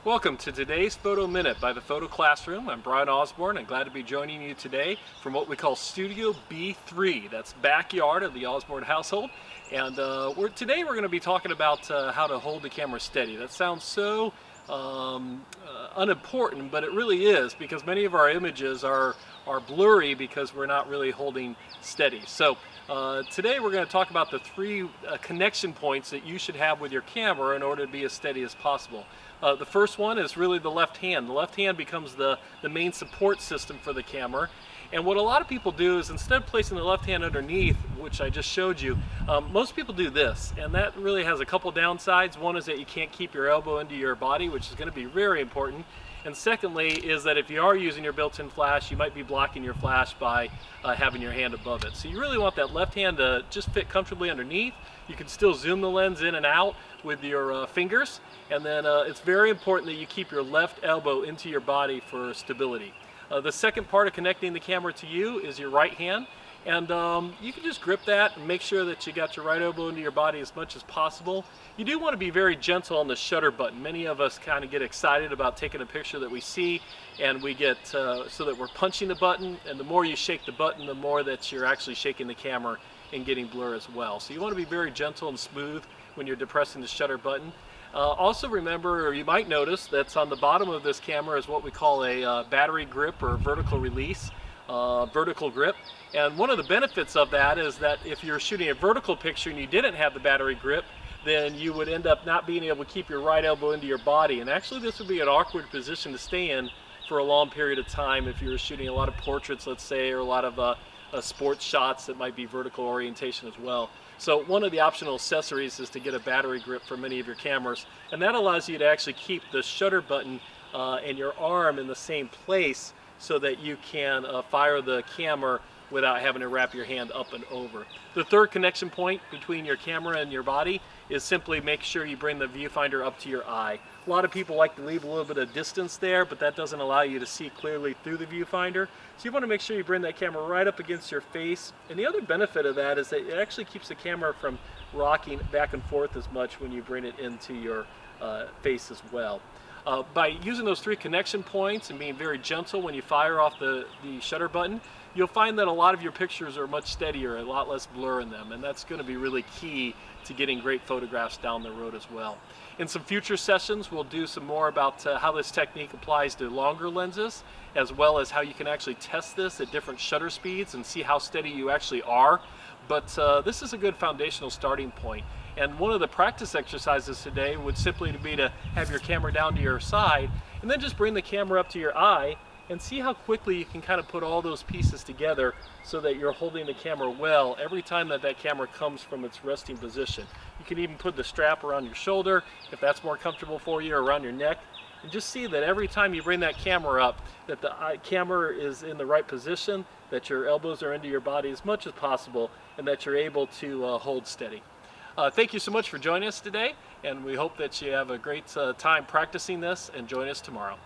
Welcome to today's Photo Minute by the Photo Classroom. I'm Brian Osborne and glad to be joining you today from what we call Studio B3. That's backyard of the Osborne household. And today we're going to be talking about how to hold the camera steady. That sounds so unimportant, but it really is, because many of our images are blurry because we're not really holding steady. So today we're going to talk about the three connection points that you should have with your camera in order to be as steady as possible. The first one is really the left hand. The left hand becomes the main support system for the camera. And what a lot of people do is, instead of placing the left hand underneath, which I just showed you, most people do this, and that really has a couple downsides. One is that you can't keep your elbow into your body, which is going to be very important. And secondly is that if you are using your built-in flash, you might be blocking your flash by having your hand above it. So you really want that left hand to just fit comfortably underneath. You can still zoom the lens in and out with your fingers. And then it's very important that you keep your left elbow into your body for stability. The second part of connecting the camera to you is your right hand. And you can just grip that and make sure that you got your right elbow into your body as much as possible. You do want to be very gentle on the shutter button. Many of us kind of get excited about taking a picture that we see, and we get so that we're punching the button, and the more you shake the button, the more that you're actually shaking the camera and getting blur as well. So you want to be very gentle and smooth when you're depressing the shutter button. Also remember, or you might notice, that's on the bottom of this camera is what we call a battery grip or vertical release. Vertical grip, and one of the benefits of that is that if you're shooting a vertical picture and you didn't have the battery grip, then you would end up not being able to keep your right elbow into your body, and actually this would be an awkward position to stay in for a long period of time if you were shooting a lot of portraits, let's say, or a lot of sports shots that might be vertical orientation as well. So one of the optional accessories is to get a battery grip for many of your cameras, and that allows you to actually keep the shutter button and your arm in the same place, so that you can fire the camera without having to wrap your hand up and over. The third connection point between your camera and your body is simply make sure you bring the viewfinder up to your eye. A lot of people like to leave a little bit of distance there, but that doesn't allow you to see clearly through the viewfinder. So you want to make sure you bring that camera right up against your face. And the other benefit of that is that it actually keeps the camera from rocking back and forth as much when you bring it into your face as well. By using those three connection points and being very gentle when you fire off the shutter button, you'll find that a lot of your pictures are much steadier, a lot less blur in them, and that's going to be really key to getting great photographs down the road as well. In some future sessions, we'll do some more about how this technique applies to longer lenses, as well as how you can actually test this at different shutter speeds and see how steady you actually are. But this is a good foundational starting point. And one of the practice exercises today would simply be to have your camera down to your side and then just bring the camera up to your eye and see how quickly you can kind of put all those pieces together so that you're holding the camera well every time that camera comes from its resting position. You can even put the strap around your shoulder if that's more comfortable for you, or around your neck. And just see that every time you bring that camera up, that the camera is in the right position, that your elbows are into your body as much as possible, and that you're able to hold steady. Thank you so much for joining us today, and we hope that you have a great time practicing this, and join us tomorrow.